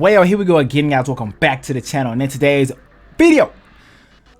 Well, here we go again, guys. Welcome back to the channel. And in today's video,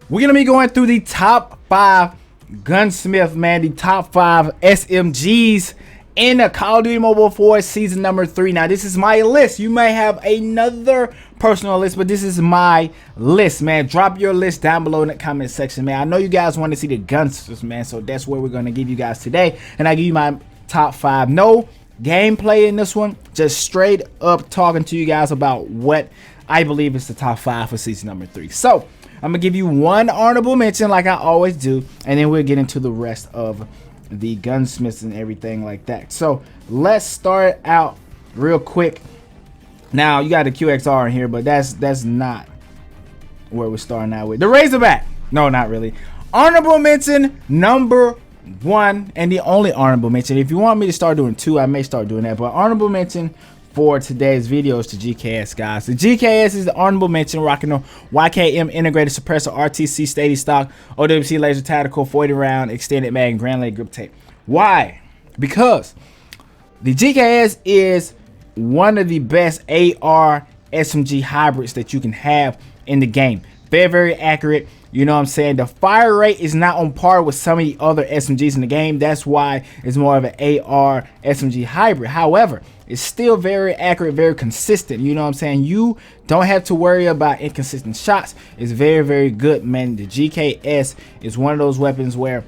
we're gonna be going through the top 5 Gunsmith, man, the top 5 SMGs in the Call of Duty Mobile 4 season number 3. Now, this is my list. You may have another personal list, but this is my list, man. Drop your list down below in the comment section, man. I know you guys want to see the Gunsmith, man, so that's what we're gonna give you guys today. And I give you my top 5. No gameplay in this one, just straight up talking to you guys about what I believe is the top 5 for season number 3. So I'm gonna give you one honorable mention like I always do, and then we'll get into the rest of the gunsmiths and everything like that. So let's start out real quick. Now you got the QXR in here, but that's not where we're starting out with. The Razorback, no, not really. Honorable mention number 1, and the only honorable mention. If you want me to start doing 2, I may start doing that, but honorable mention for today's video is to GKS, guys. The GKS is the honorable mention, rocking the YKM integrated suppressor, RTC steady stock, OWC laser tactical, 40 round extended mag, and Grand Leg grip tape. Why? Because the GKS is one of the best AR SMG hybrids that you can have in the game. Very, very accurate. You know what I'm saying? The fire rate is not on par with some of the other SMGs in the game. That's why it's more of an AR SMG hybrid. However, it's still very accurate, very consistent. You know what I'm saying? You don't have to worry about inconsistent shots. It's very, very good, man. The GKS is one of those weapons where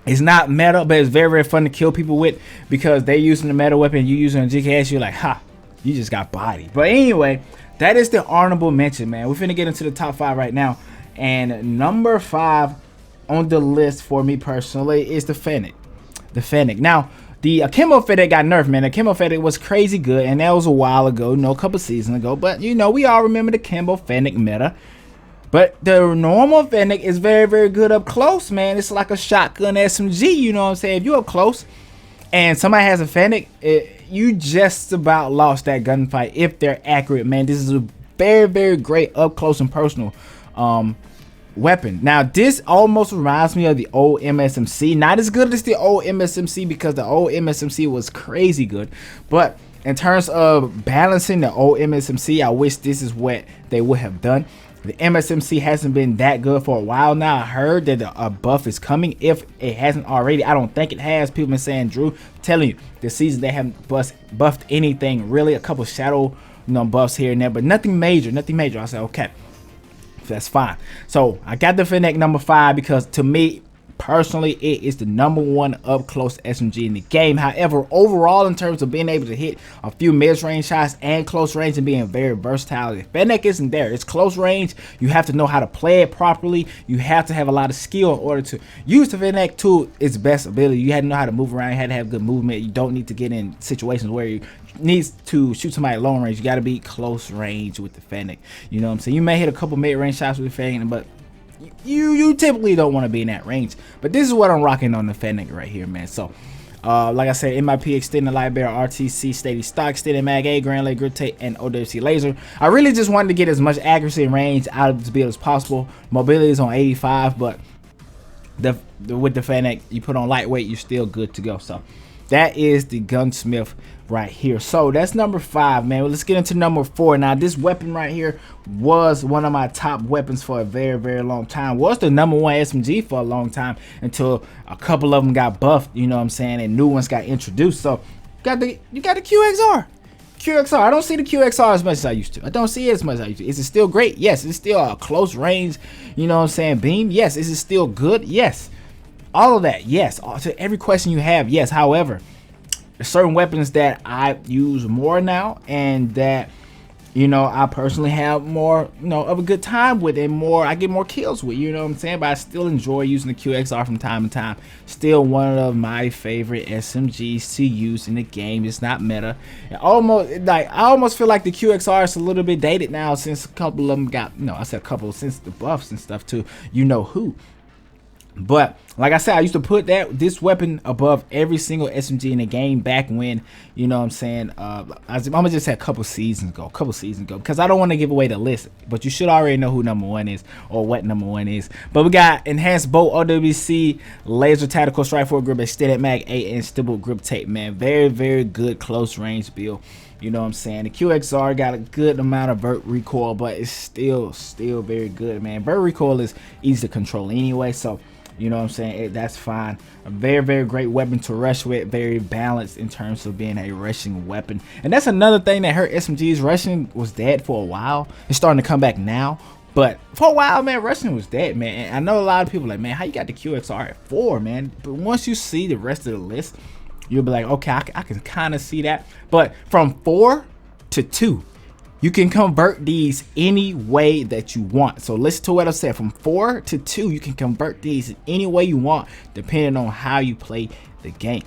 it's not meta, but it's very, very fun to kill people with, because they're using the meta weapon, you using a GKS, you're like, ha, you just got bodied. But anyway, that is the honorable mention, man. We're finna get into the top 5 right now. And number 5 on the list for me personally is the Fennec. The Fennec. Now, the Akimbo Fennec got nerfed, man. The Akimbo Fennec was crazy good, and that was a while ago, a couple seasons ago. But, you know, we all remember the Akimbo Fennec meta. But the normal Fennec is very, very good up close, man. It's like a shotgun SMG, you know what I'm saying? If you're up close and somebody has a Fennec, you just about lost that gunfight if they're accurate, man. This is a very, very great up close and personal weapon. Now, this almost reminds me of the old MSMC. Not as good as the old MSMC, because the old MSMC was crazy good. But in terms of balancing the old MSMC, I wish this is what they would have done. The MSMC hasn't been that good for a while now. I heard that a buff is coming. If it hasn't already, I don't think it has. People been saying, Drew, I'm telling you, this season they haven't buffed anything really. A couple shadow, buffs here and there, but nothing major. Nothing major. I said, okay, that's fine. So I got the Fennec number 5 because to me personally it is the number 1 up close SMG in the game. However, overall, in terms of being able to hit a few mid-range shots and close range and being very versatile, the Fennec isn't there. It's close range. You have to know how to play it properly. You have to have a lot of skill in order to use the Fennec to its best ability. You had to know how to move around. You had to have good movement. You don't need to get in situations where you needs to shoot somebody at long range. You got to be close range with the Fennec. You know what I'm saying? You may hit a couple mid-range shots with the Fennec, but you typically don't want to be in that range. But this is what I'm rocking on the Fennec right here, man. So like I said, MIP extended light barrel, RTC steady stock, extended mag, A Grand Leg grip tape, and OWC laser. I really just wanted to get as much accuracy and range out of this build as possible. Mobility is on 85, but with the Fennec, you put on lightweight, you're still good to go. So that is the Gunsmith right here. So that's number 5, man. Well, let's get into number 4. Now, this weapon right here was one of my top weapons for a very, very long time. Was the number 1 SMG for a long time until a couple of them got buffed, you know what I'm saying, and new ones got introduced. So you got the QXR. I don't see the QXR as much as I used to. I don't see it as much as I used to. Is it still great? Yes. Is it still a close range, you know what I'm saying, beam? Yes. Is it still good? Yes. All of that, yes. To every question you have, yes. However, there's certain weapons that I use more now, and that, I personally have more, of a good time with, and I get more kills with, you know what I'm saying? But I still enjoy using the QXR from time to time. Still one of my favorite SMGs to use in the game. It's not meta. I almost feel like the QXR is a little bit dated now, since a couple of them got, I said a couple, since the buffs and stuff too. You know who. But like I said, I used to put this weapon above every single SMG in the game back when, you know what I'm saying, I'm gonna just say a couple seasons ago, because I don't want to give away the list, but you should already know who number 1 is, or what number 1 is. But we got enhanced bolt, OWC laser tactical strike forward grip, extended mag, 8-inch stippled grip tape, man. Very, very good close range build. You know what I'm saying? The QXR got a good amount of vert recoil, but it's still very good, man. Vert recoil is easy to control anyway, so you know what I'm saying, that's fine. A very great weapon to rush with, very balanced in terms of being a rushing weapon. And that's another thing that hurt SMGs. Rushing was dead for a while. It's starting to come back now, but for a while, man, rushing was dead, man. And I know a lot of people like, man, how you got the QXR at 4, man? But once you see the rest of the list, you'll be like, okay, I can kind of see that. But from 4 to 2, you can convert these any way that you want. So listen to what I said. From 4 to 2, you can convert these any way you want, depending on how you play the game.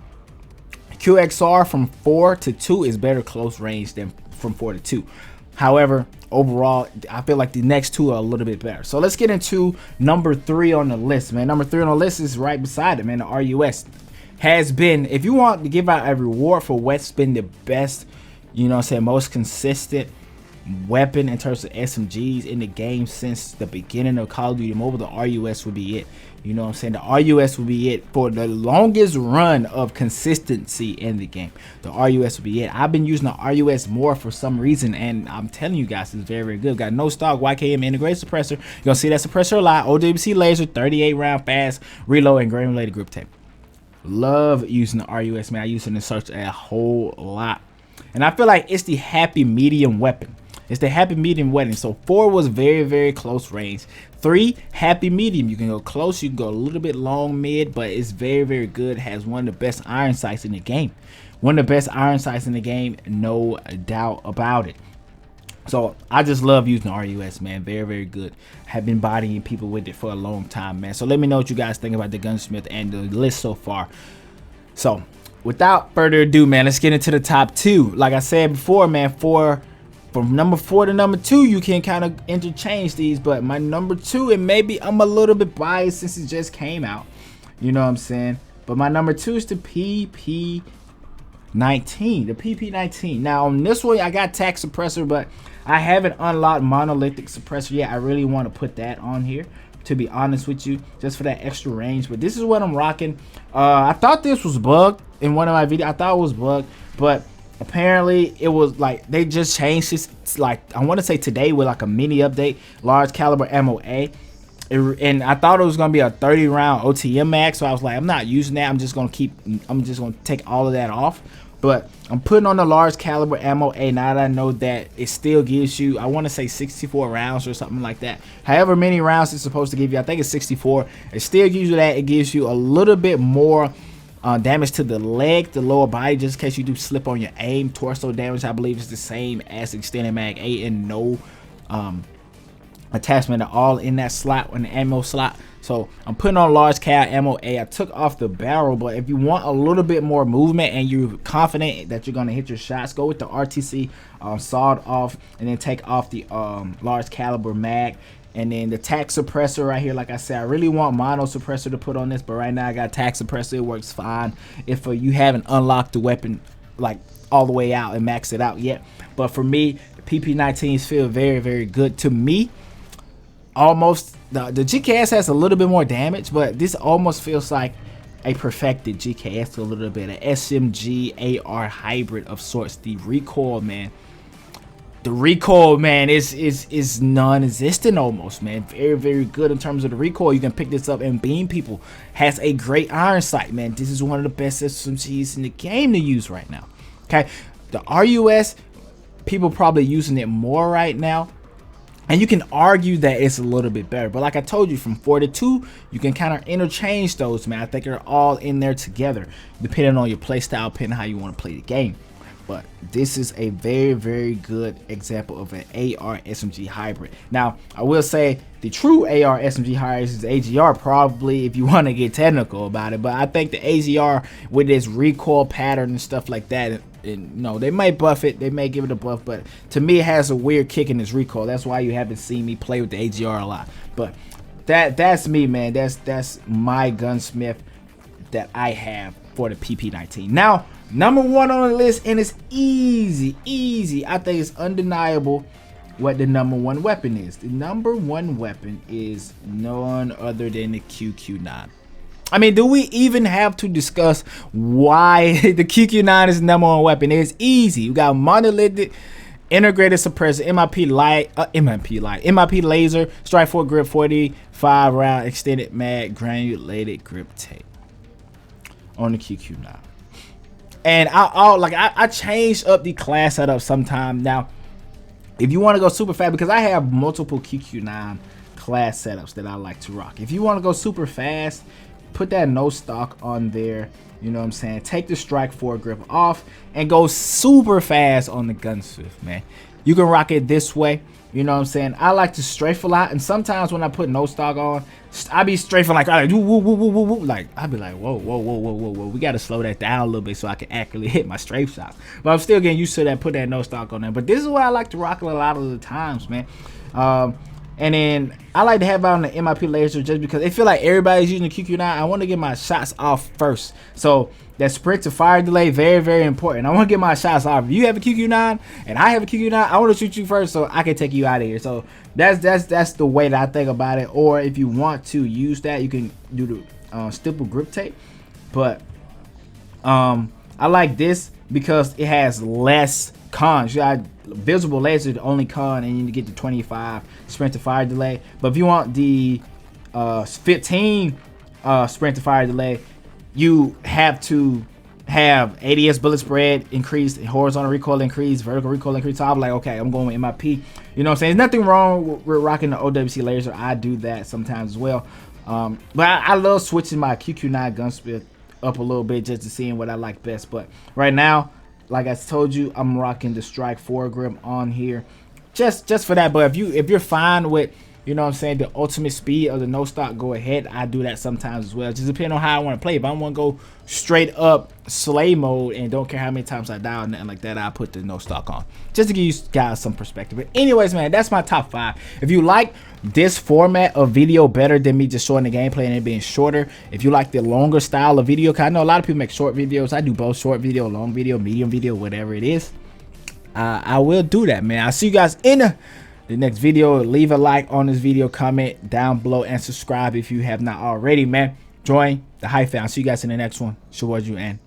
QXR from 4 to 2 is better close range than from 4 to 2. However, overall, I feel like the next two are a little bit better. So let's get into number 3 on the list, man. Number 3 on the list is right beside it, man. The RUS has been, if you want to give out a reward for what's been the best, you know what I'm saying, most consistent weapon in terms of SMGs in the game since the beginning of Call of Duty Mobile, the RUS would be it. You know what I'm saying? The RUS would be it for the longest run of consistency in the game. The RUS would be it. I've been using the RUS more for some reason, and I'm telling you guys, it's very good. Got no stock YKM integrated suppressor. You're gonna see that suppressor a lot. OWC laser, 38 round fast reload, and granulated grip tape. Love using the RUS, man. I use it in search a whole lot, and I feel like it's the happy medium weapon. It's the happy medium weapon. So 4 was very close range. 3, happy medium. You can go close, you can go a little bit long mid, but it's very good. Has one of the best iron sights in the game. One of the best iron sights in the game, no doubt about it. So I just love using the RUS, man. Very good. Have been bodying people with it for a long time, man. So let me know what you guys think about the Gunsmith and the list so far. So without further ado, man, let's get into the top 2. Like I said before, man, from number 4 to number 2, you can kind of interchange these, but my number 2, and maybe I'm a little bit biased since it just came out, you know what I'm saying, but my number 2 is the PP19. The PP19. Now on this one, I got tac suppressor, but I haven't unlocked monolithic suppressor yet. I really want to put that on here, to be honest with you, just for that extra range. But this is what I'm rocking. I thought this was bugged in one of my videos. I thought it was bugged, but apparently it was like they just changed this. It's like, I want to say today, with like a mini update, large caliber ammo A. And I thought it was gonna be a 30 round OTM mag, so I was like, I'm not using that. I'm just gonna take all of that off. But I'm putting on the large caliber ammo A now that I know that it still gives you, I want to say 64 rounds or something like that. However many rounds it's supposed to give you, I think it's 64. It still gives you that. It gives you a little bit more damage to the leg, the lower body, just in case you do slip on your aim. Torso damage, I believe, is the same as extended mag A, and no attachment at all in that slot, in the ammo slot. So I'm putting on large cal ammo A. I took off the barrel, but if you want a little bit more movement and you're confident that you're gonna hit your shots, go with the RTC sawed off, and then take off the large caliber mag. And then the tac suppressor right here, like I said, I really want mono suppressor to put on this, but right now I got tac suppressor. It works fine if you haven't unlocked the weapon like all the way out and maxed it out yet. But for me, the PP19s feel very good to me. Almost the GKS has a little bit more damage, but this almost feels like a perfected GKS, a little bit of SMG AR hybrid of sorts. The recoil, man. The recoil, man, is non-existent almost, man. Very good in terms of the recoil. You can pick this up and beam people. Has a great iron sight, man. This is one of the best SMGs in the game to use right now. Okay, the RUS, people probably using it more right now, and you can argue that it's a little bit better. But like I told you, from 4 to 2, you can kind of interchange those, man. I think they're all in there together, depending on your play style, depending on how you want to play the game. But this is a very good example of an AR SMG hybrid. Now, I will say the true AR SMG hybrid is AGR, probably, if you want to get technical about it. But I think the AGR, with its recoil pattern and stuff like that, and, no, they might buff it, they may give it a buff, but to me it has a weird kick in its recoil. That's why you haven't seen me play with the AGR a lot. But that's me, man. That's my Gunsmith that I have for the PP19. Now, number 1 on the list, and it's easy. I think it's undeniable what the number 1 weapon is. The number 1 weapon is none other than the QQ9. I mean, do we even have to discuss why the QQ9 is the #1 weapon? It's easy. You got monolithic integrated suppressor, MIP laser, strike force grip, 45 round extended mag, granulated grip tape on the QQ9. And I changed up the class setup sometime. Now, if you want to go super fast, because I have multiple QQ9 class setups that I like to rock. If you want to go super fast, put that no stock on there. You know what I'm saying? Take the strike force grip off and go super fast on the Gunsmith, man. You can rock it this way. You know what I'm saying? I like to strafe a lot, and sometimes when I put no stock on, I be strafing like, I be like, whoa, we gotta slow that down a little bit so I can accurately hit my strafe shots. But I'm still getting used to that. Put that no stock on there. But this is what I like to rock a lot of the times, man. And then I like to have out on the MIP laser just because it feel like everybody's using the QQ9. I want to get my shots off first. So that sprint to fire delay, very, very important. I want to get my shots off. If you have a QQ9 and I have a QQ9, I want to shoot you first so I can take you out of here. So that's the way that I think about it. Or if you want to use that, you can do the stipple grip tape. But I like this because it has less cons. You got visible laser, the only con, and you get the 25 sprint to fire delay. But if you want the 15 sprint to fire delay, you have to have ADS bullet spread increased, horizontal recoil increase, vertical recoil increase. So I'm like, okay, I'm going with MIP. You know what I'm saying? There's nothing wrong with rocking the OWC laser. I do that sometimes as well. But I love switching my QQ9 Gunsmith up a little bit just to see what I like best. But right now, like I told you, I'm rocking the strike force grip on here just for that. But if you're fine with, you know what I'm saying, the ultimate speed of the no stock, go ahead. I do that sometimes as well. Just depending on how I want to play. If I want to go straight up slay mode and don't care how many times I die or nothing like that, I put the no stock on just to give you guys some perspective. But anyways, man, that's my top 5. If you like this format of video better than me just showing the gameplay and it being shorter, if you like the longer style of video, because I know a lot of people make short videos. I do both, short video, long video, medium video, whatever it is. I will do that, man. I'll see you guys in the next video. Leave a like on this video, comment down below, and subscribe if you have not already, man. Join the hype fan. I'll see you guys in the next one. Shawaju and